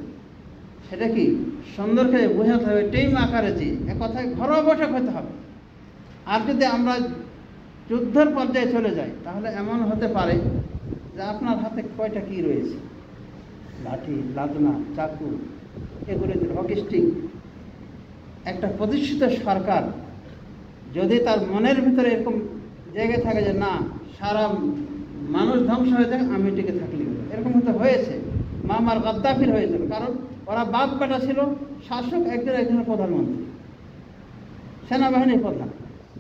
Speaker 2: সেটা কি সুন্দর করে বোঝাতে হবে, টিম আকারে যে এক কথায় ঘরোয়া বৈঠক হতে হবে। আর যদি আমরা যুদ্ধের পর্যায়ে চলে যাই, তাহলে এমন হতে পারে যে আপনার হাতে কয়টা কি রয়েছে, লাঠি, লাদনা, চাকু, এগুলিতে হকি স্টিক। একটা প্রতিষ্ঠিত সরকার যদি তার মনের ভিতরে এরকম জায়গায় থাকে যে না, সারা মানুষ ধ্বংস হয়ে যায়, আমি টিকে থাকলে হলো, এরকম হতে হয়েছে। মামার গাদ্দাফির হয়েছিল, কারণ ওরা বাপ বেটা ছিল, শাসক একজনের প্রধানমন্ত্রী, সেনাবাহিনীর প্রধান।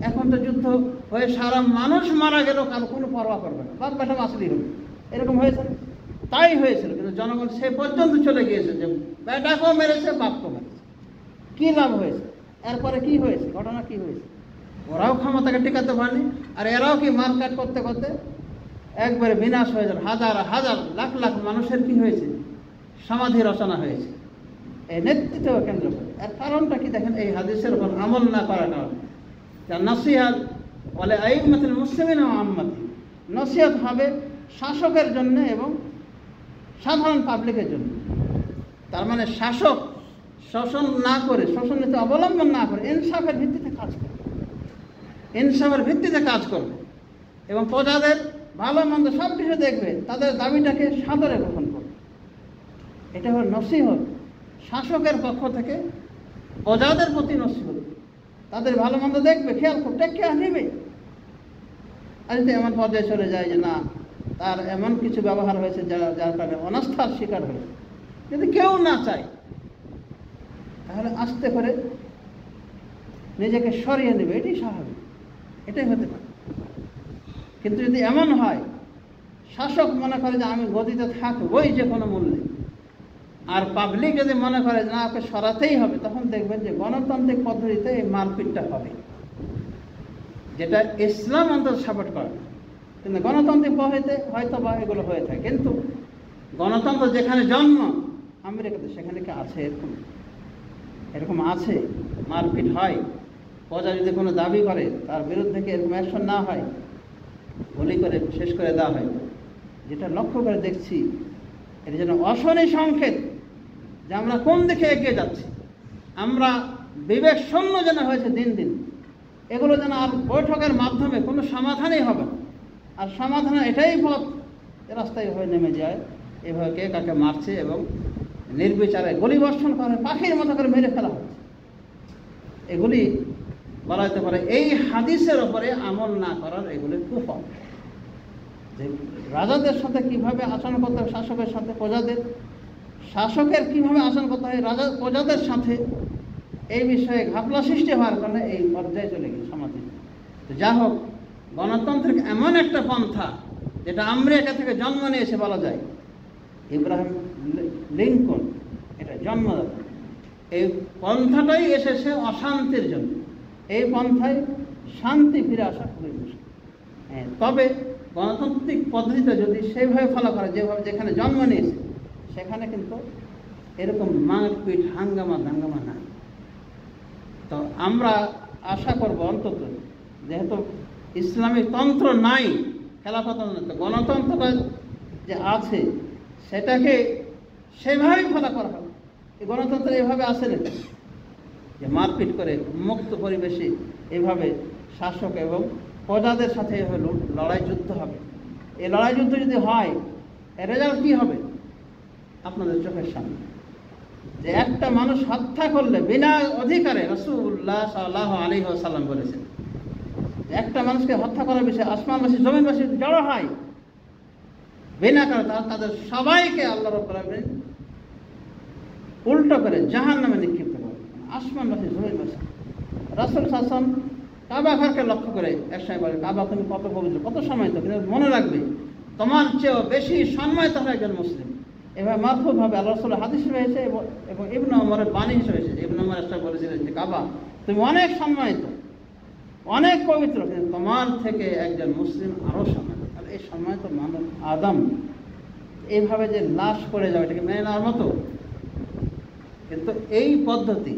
Speaker 2: এখন তো যুদ্ধ হয়ে সারা মানুষ মারা গেল, কারো কোনো পরোয়া করবে না, বাপ বেটা বাঁচলেই হবে, এরকম হয়েছে। তাই হয়েছিল, কিন্তু জনগণ সে পর্যন্ত চলে গিয়েছে যে বেটাকেও মেরেছে, বাপকেও মেরেছে। কী লাভ হয়েছে? এরপরে কি হয়েছে? ঘটনা কি হয়েছে? ওরাও ক্ষমতাকে টিকাতে পারেনি, আর এরাও কি মারকাট করতে করতে একবারে বিনাশ হয়ে যাবে। হাজার হাজার লাখ লাখ মানুষের কি হয়েছে? সমাধি রচনা হয়েছে এই নেতৃত্ব কেন্দ্র করে। এর কারণটা কি দেখেন, এই হাদিসের উপর আমল না করার কারণ। নসিহত বলে আইম্মাতুল মুসলিমিন ওয়া আম্মাতি, নসিহত হবে শাসকের জন্য এবং সাধারণ পাবলিকের জন্য। তার মানে শাসক শোষণ না করে, শোষণ নীতি অবলম্বন না করে ইনসাফের ভিত্তিতে কাজ করবে, ইনসাফের ভিত্তিতে কাজ করবে এবং প্রজাদের ভালো মন্দ সব কিছু দেখবে, তাদের দাবিটাকে সাদরে গ্রহণ করবে। এটা হল নসিহত, শাসকের পক্ষ থেকে প্রজাদের প্রতি নসিহত। তাদের ভালো মন্দ দেখবে, খেয়াল করবে, টেক কেয়ার নেবে। আর যদি এমন পর্যায়ে চলে যায় যে না, তার এমন কিছু ব্যবহার হয়েছে যার কারণে অনাস্থার শিকার হয়েছে, যদি কেউ না চায়, তাহলে আস্তে করে নিজেকে সরিয়ে নেবে, এটাই স্বাভাবিক, এটাই হতে পারে। কিন্তু যদি এমন হয়, শাসক মনে করে যে আমি গদিতে থাকবই যে কোনো মূল্যে, আর পাবলিক যদি মনে করে না ওকে সরাতেই হবে, তখন দেখবেন যে গণতান্ত্রিক পদ্ধতিতে এই মারপিটটা হবে, যেটা ইসলাম অন্তত সাপোর্ট করে। কিন্তু গণতান্ত্রিক পদ্ধতিতে হয়তো বা এগুলো হয়ে থাকে, কিন্তু গণতন্ত্র যেখানে জন্ম আমেরিকাতে, সেখানে কি আছে এরকম? এরকম আছে, মারপিট হয়। প্রজা যদি কোনো দাবি করে, তার বিরুদ্ধে কি এরকম অ্যাকশন না হয়, গুলি করে শেষ করে দেওয়া হয়। যেটা লক্ষ্য করে দেখছি, এটা যেন অশনি সংকেত যে আমরা কোন দিকে এগিয়ে যাচ্ছি। আমরা বিবেক শূন্য যেন হয়েছে দিন দিন। এগুলো যেন আর বৈঠকের মাধ্যমে কোনো সমাধানই হবে না। আর সমাধানের এটাই পথ, রাস্তায় হয়ে নেমে যায়, এভাবে কে কাকে মারছে এবং নির্বিচারে গুলিবর্ষণ করে, পাখির মতো করে মেরে ফেলা হচ্ছে। এগুলি বলা যেতে পারে এই হাদিসের ওপরে আমল না করার এগুলি কুফল। যে রাজাদের সাথে কিভাবে আচরণ করতে হবে শাসকের সাথে, শাসকের কিভাবে আচরণ করতে হয় প্রজাদের সাথে, এই বিষয়ে ঘাপলা সৃষ্টি হওয়ার কারণে এই পর্যায়ে চলে গেছে সমাজে। তো যা হোক, গণতান্ত্রিক এমন একটা পন্থা যেটা আমেরিকা থেকে জন্ম নিয়েছে বলা যায়। ইব্রাহিম লিঙ্কন এটা জন্মদাতা। এই পন্থাটাই এসেছে অশান্তির জন্য, এই পন্থায় শান্তি ফিরে আসা খুবই মুশকিল। তবে গণতান্ত্রিক পদ্ধতিতে যদি সেইভাবে ফলো করে, যেভাবে যেখানে জন্ম নিয়েছে, সেখানে কিন্তু এরকম মারপিট হাঙ্গামা দাঙ্গামা নাই। তো আমরা আশা করব অন্তত, যেহেতু ইসলামিক তন্ত্র নাই, খেলাফত গণতন্ত্র যে আছে, সেটাকে সেভাবেই ফলো করা হবে। এই গণতন্ত্র এভাবে আসে না যে মারপিট করে মুক্ত পরিবেশে এভাবে শাসক এবং প্রজাদের সাথে এভাবে লড়াই যুদ্ধ হবে। এই লড়াই যুদ্ধ যদি হয়, এর রেজাল্ট কী হবে আপনাদের চোখের সামনে। যে একটা মানুষ হত্যা করলে বিনা অধিকারে, রাসূলুল্লাহ সাল্লাল্লাহু আলাইহি ওয়াসাল্লাম বলেছেন, যে একটা মানুষকে হত্যা করার বিষয়ে আসমানবাসী জমিনবাসী জড়ো হয় বিনা কারণে, তাদের সবাইকে আল্লাহ রাব্বুল আলামিন উল্টো করে জাহান্নামে নিক্ষিপ্ত করে। আসমানবাসী জমিনবাসী। রাসূল শাসন কাবা ঘরকে লক্ষ্য করে একসময় বলে, কাবা তুমি কত পবিত্র, কত সম্মানিত, কিন্তু মনে রাখবে তোমার চেয়েও বেশি সম্মানিত হয় একজন মুসলিম। এভাবে মারফুভাবে আল্লাহ রাসূলের হাদিস রয়েছে এবং ইবনে ওমরের বাণী হিসেবে এসেছে। ইবনে ওমর একটা বলেছিলেন যে কাবা তুমি অনেক সম্মানিত, অনেক পবিত্র, কিন্তু তোমার থেকে একজন মুসলিম আরও সম্মানিত। আর এই সম্মানিত মানব আদম এইভাবে যে লাশ পড়ে যাবে, এটাকে মেনে নেওয়ার মতো? কিন্তু এই পদ্ধতি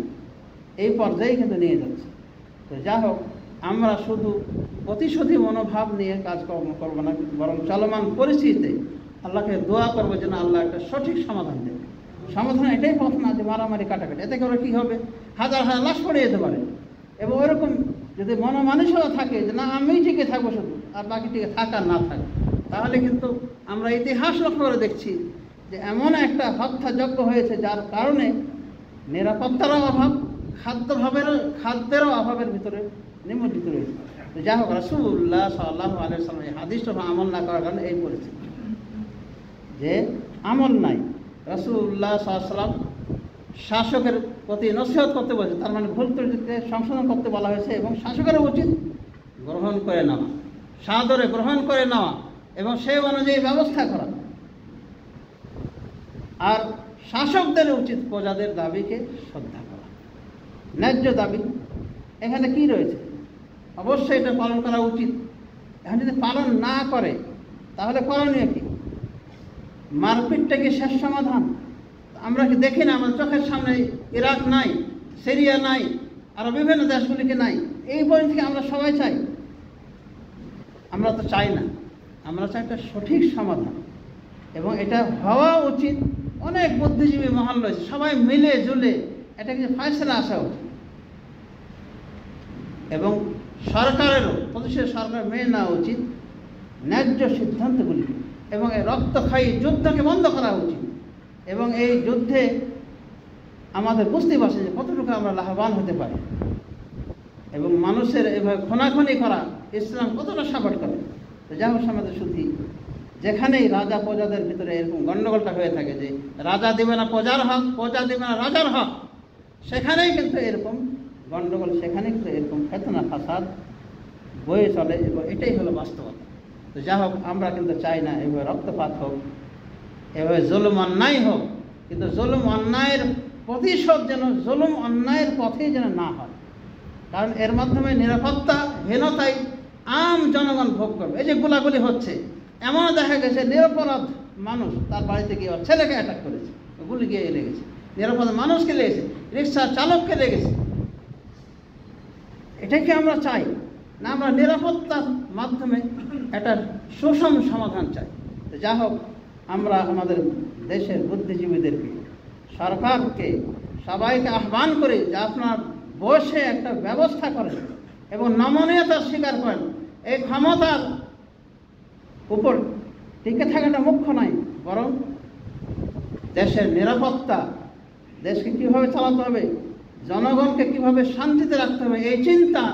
Speaker 2: এই পর্যায়ে কিন্তু নিয়ে যাচ্ছে। তো যা হোক, আমরা শুধু প্রতিশোধী মনোভাব নিয়ে কাজকর্ম করবো না, বরং চলমান পরিস্থিতিতে আল্লাহকে দোয়া করবো যেন আল্লাহ একটা সঠিক সমাধান দেবে। সমাধান এটাই পথ না যে মারামারি কাটাকাটি, এতে করে কী হবে, হাজার হাজার লাশ পড়ে যেতে পারে। এবং ওরকম যদি মনোমানসিকতা থাকে যে না আমি টিকে থাকবো শুধু, আর বাকি টিকে থাকা না থাকে, তাহলে কিন্তু আমরা ইতিহাস লক্ষ্য করে দেখছি যে এমন একটা হত্যাযজ্ঞ হয়েছে যার কারণে নিরাপত্তারও অভাব, খাদ্যেরও অভাবের ভিতরে নিমজ্জিত রয়েছে। তো যাই হোক, রাসূলুল্লাহ সাল্লাল্লাহু আলাইহি ওয়াসাল্লাম এই হাদিসটা আমল না করার কারণে এই পরিস্থিতি যে আমল নাই। রাসূলুল্লাহ সাল্লাল্লাহু আলাইহি ওয়াসাল্লাম শাসকের প্রতি নসিহত করতে বলেছে, তার মানে ভুল ত্রুটিকে সংশোধন করতে বলা হয়েছে এবং শাসকের উচিত গ্রহণ করে নেওয়া, সাদরে গ্রহণ করে নেওয়া এবং সেই অনুযায়ী ব্যবস্থা করা। আর শাসকদের উচিত প্রজাদের দাবিকে শ্রদ্ধা করা, ন্যায্য দাবি এখানে কি রয়েছে, অবশ্যই এটা পালন করা উচিত। এখন যদি পালন না করে তাহলে করণীয় কি? মারপিটটা কি শেষ সমাধান? আমরা কি দেখি না আমাদের চোখের সামনে ইরাক নাই, সিরিয়া নাই, আরও বিভিন্ন দেশগুলিকে নাই? এই পয়েন্ট থেকে আমরা সবাই চাই? আমরা তো চাই না, আমরা চাই একটা সঠিক সমাধান এবং এটা হওয়া উচিত। অনেক বুদ্ধিজীবী মহল রয়েছে, সবাই মিলে জুলে এটা কিছু ফয়সালা আসা উচিত এবং সরকারেরও প্রতিষ্ঠা সরকার মেনে নেওয়া উচিত ন্যায্য সিদ্ধান্তগুলি এবং এই রক্তক্ষয়ী যুদ্ধকে বন্ধ করা উচিত। এবং এই যুদ্ধে আমাদের বুঝতে পারছি যে কতটুকু আমরা লাভবান হতে পারি এবং মানুষের এভাবে খোনাখনি করা ইসলাম কতটা সাপোর্ট করে। তো যা হোক আমাদের শুধু যেখানেই রাজা প্রজাদের ভিতরে এরকম গণ্ডগোলটা হয়ে থাকে যে রাজা দেবে না প্রজার হক, প্রজা দেবে না রাজার হক, সেখানেই কিন্তু এরকম গণ্ডগোল, সেখানে কিন্তু এরকম ফেতনা ফাসাদ বয়ে চলে এবং এটাই হলো বাস্তবতা। তো যা হোক, আমরা কিন্তু চাই না এভাবে রক্তপাত হোক, এভাবে জুলুম অন্যায় হোক, কিন্তু জুলুম অন্যায়ের প্রতিশোধ যেন জুলুম অন্যায়ের পথেই যেন না হয়, কারণ এর মাধ্যমে নিরাপত্তাহীনতায় আম জনগণ ভোগ করবে। এই যে গোলাগুলি হচ্ছে, এমন দেখা গেছে নিরপরাধ মানুষ তার বাড়িতে গিয়ে ছেলেকে অ্যাটাক করেছে, গুলি গিয়ে লেগেছে, নিরাপদ মানুষকে লেগেছে, রিক্সা চালককে লেগেছে। এটাই কি আমরা চাই না? আমরা নিরাপত্তার মাধ্যমে একটা সুষম সমাধান চাই। তো যা হোক, আমরা আমাদের দেশের বুদ্ধিজীবীদেরকে, সরকারকে, সবাইকে আহ্বান করি যে আপনার বসে একটা ব্যবস্থা করেন এবং নমনীয়তা স্বীকার করেন। এই ক্ষমতার উপর টিকে থাকাটা মুখ্য নয়, বরং দেশের নিরাপত্তা, দেশকে কীভাবে চালাতে হবে, জনগণকে কীভাবে শান্তিতে রাখতে হবে, এই চিন্তা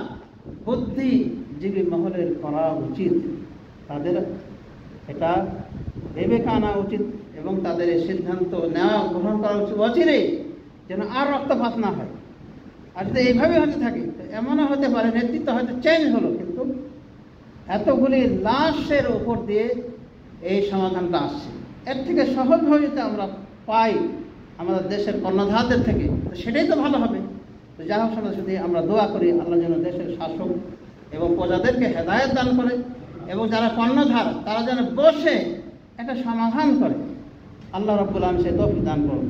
Speaker 2: বুদ্ধিজীবী মহলের করা উচিত। তাদের এটা বিবেকে আনা উচিত এবং তাদের এই সিদ্ধান্ত নেওয়া গ্রহণ করা উচিত অচিরেই, যেন আর রক্তপাত না হয়। আর যদি এইভাবে হতে থাকে, এমনও হতে পারে নেতৃত্ব হয়তো চেঞ্জ হলো, কিন্তু এতগুলি লাশের উপর দিয়ে এই সমাধানটা আসছে। এর থেকে সহজভাবে যদি আমরা পাই আমাদের দেশের কর্ণধারদের থেকে, তো সেটাই তো ভালো হবে। তো যা হোক, শুধু আমরা দোয়া করি আল্লাহ যেন দেশের শাসক এবং প্রজাদেরকে হেদায়েত দান করে এবং যারা কর্ণধার তারা যেন বসে একটা সমাধান করে। আল্লাহ রাব্বুল আলামিন সে তৌফিক দান করুন।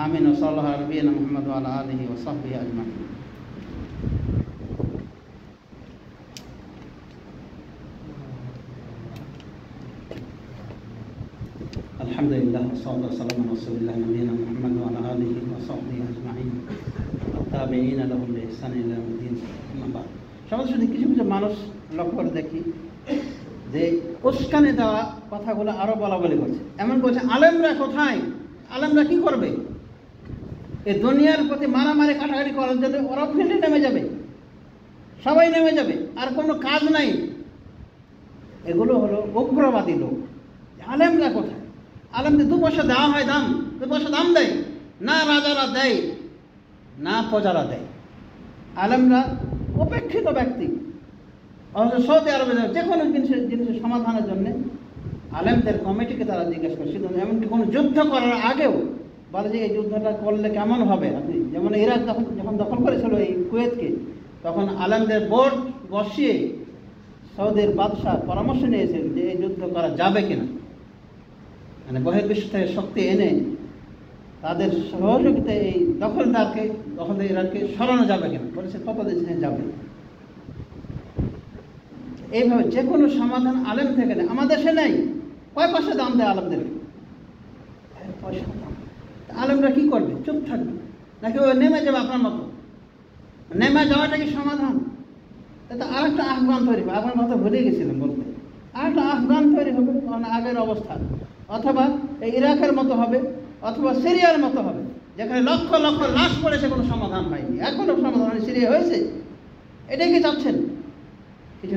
Speaker 2: আমিন। সাল্লাল্লাহু আলাইহি মুহাম্মদ ওয়া আলা আলিহি ওয়া সাহবিহি আজমাইন। আলহামদুলিল্লাহ, সাল্লাল্লাহু আলাইহি ওয়া সাল্লাম নবিয়িনা মুহাম্মদ ওয়া আলা আলিহি ওয়া সাহবিহি আজমাইন। তাবেঈন লাহুম বিইহসান ইলা ইয়াউমিদ্দিন। আম্মা বা'দ। সমাজে যদি কিছু কিছু মানুষ লক্ষ্য করে দেখি যে উস্কানি দেওয়া কথাগুলো আরও বলা বলি করছে। এমন বলছে আলেমরা কোথায়, আলেমরা কি করবে? এই দুনিয়ার প্রতি মারামারি কাটাকাটি করার জন্য ওরা ফিল্ডে নেমে যাবে, সবাই নেমে যাবে, আর কোনো কাজ নাই। এগুলো হলো উগ্রবাদী লোক। আলেমরা কোথায়? আলেমদের 2 পয়সা দেওয়া হয়, 2 পয়সা দাম দেয় না, রাজারা দেয় না, প্রজারা দেয়। আলেমরা উপেক্ষিত ব্যক্তি। অথচ সৌদি আরবে যে কোনো জিনিসের সমাধানের জন্য আলেমদের কমিটিকে তারা জিজ্ঞেস করে, সিদ্ধান্ত। এমনকি কোনো যুদ্ধ করার আগেও বলে যে এই যুদ্ধটা করলে কেমন হবে। আপনি যেমন ইরাক যখন দখল করেছিল এই কুয়েতকে, তখন আলেমদের বোর্ড বসিয়ে সৌদির বাদশাহ পরামর্শ নিয়েছেন যে এই যুদ্ধ করা যাবে কিনা, মানে বহির্বিশ্ব থেকে শক্তি এনে তাদের সহযোগিতায় এই দখলদারকে সরানো যাবে কিনা, বলেছে কতদিন যাবে। এইভাবে যে কোনো সমাধান আলেম থেকে নেই। আমাদের দেশে নেই, কয় পয়সা দাম দেয় আলেমদেরকে, পয়সা দাম। আলেমরা কি করবে? চুপ থাকবে নাকি ও নেমে যাবে? আপনার মতো নেমে যাওয়াটা কি সমাধান? এটা আরেকটা আফগান তৈরি হবে। আপনার কথা ভুলে গেছিলাম বলতে, আরেকটা আফগান তৈরি হবে মানে আগের অবস্থা, অথবা এই ইরাকের মতো হবে, অথবা সিরিয়ার মতো হবে, যেখানে লক্ষ লক্ষ লাশ পড়েছে, কোনো সমাধান হয়নি, এখনো সমাধান হয়নি। সিরিয়া হয়েছে? এটাই কি চাচ্ছেন? কিছু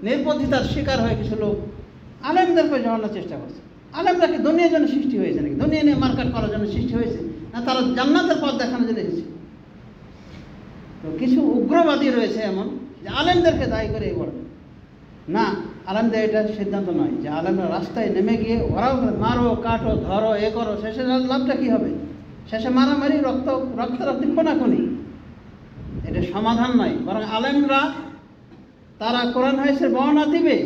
Speaker 2: নির্বুদ্ধিতার শিকার হয়ে কিছু লোক আলেমদেরকে জানানোর চেষ্টা করছে। আলেমরা কি দুনিয়ার জন্য সৃষ্টি হয়েছে নাকি? দুনিয়া নিয়ে মার্কেট করার জন্য সৃষ্টি হয়েছে না তারা জান্নাতের পথ দেখানোর জন্য এসেছে? তো কিছু উগ্রবাদী রয়েছে এমন যে আলেমদেরকে দায়ী করে বলে না, আলেমদের এটা সিদ্ধান্ত নয় যে আলেমরা রাস্তায় নেমে গিয়ে ওরাও মারো, কাটো, ধরো, এ করো, শেষে লাভটা কী হবে? শেষে মারামারি, রক্তারক্তি, খুনাখুনি। এটা সমাধান নয়, বরং আলেমরা তারা কোরআন হাদিসের বর্ণনা দিবে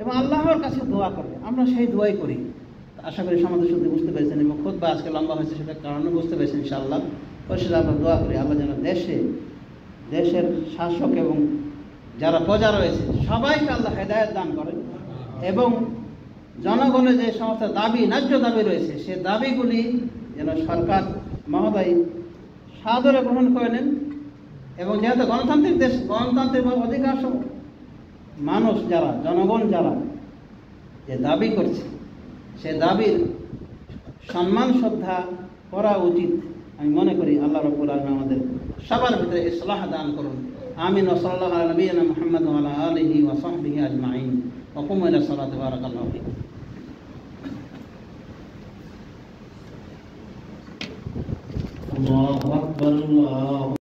Speaker 2: এবং আল্লাহর কাছে দোয়া করবে। আমরা সেই দোয়াই করি। আশা করি সমাজের শুধু বুঝতে পেরেছেন এবং খুতবা আজকে লম্বা হয়েছে সেটার কারণে বুঝতে পেরেছেন ইনশাআল্লাহ। অবশ্যই আমরা দোয়া করি আল্লাহ যেন দেশের শাসক এবং যারা প্রজা রয়েছে সবাইকে আল্লাহ হেদায়েত দান করেন এবং জনগণের যে সমস্ত দাবি, ন্যায্য দাবি রয়েছে সে দাবিগুলি যেন সরকার মহোদয় সাদরে গ্রহণ করে নেন। এবং যেহেতু গণতান্ত্রিক দেশ, গণতান্ত্রিক অধিকাংশ মানুষ যারা, জনগণ যারা যে দাবি করছে সে দাবির সম্মান শ্রদ্ধা করা উচিত আমি মনে করি। আল্লাহ রাব্বুল আলামিন আমাদের সবার ভিতরে ইসলাহ দান করুন। আমিন। ওয়া সাল্লাল্লাহু আলা নবিয়িনা মুহাম্মদ ওয়া আলা আলিহি ওয়া সাহবিহি আজমাইন। ওয়া কুমু ইলা সালাতি বারাকাল্লাহু ফীকুম।
Speaker 1: আল্লাহু আকবার। আল্লাহু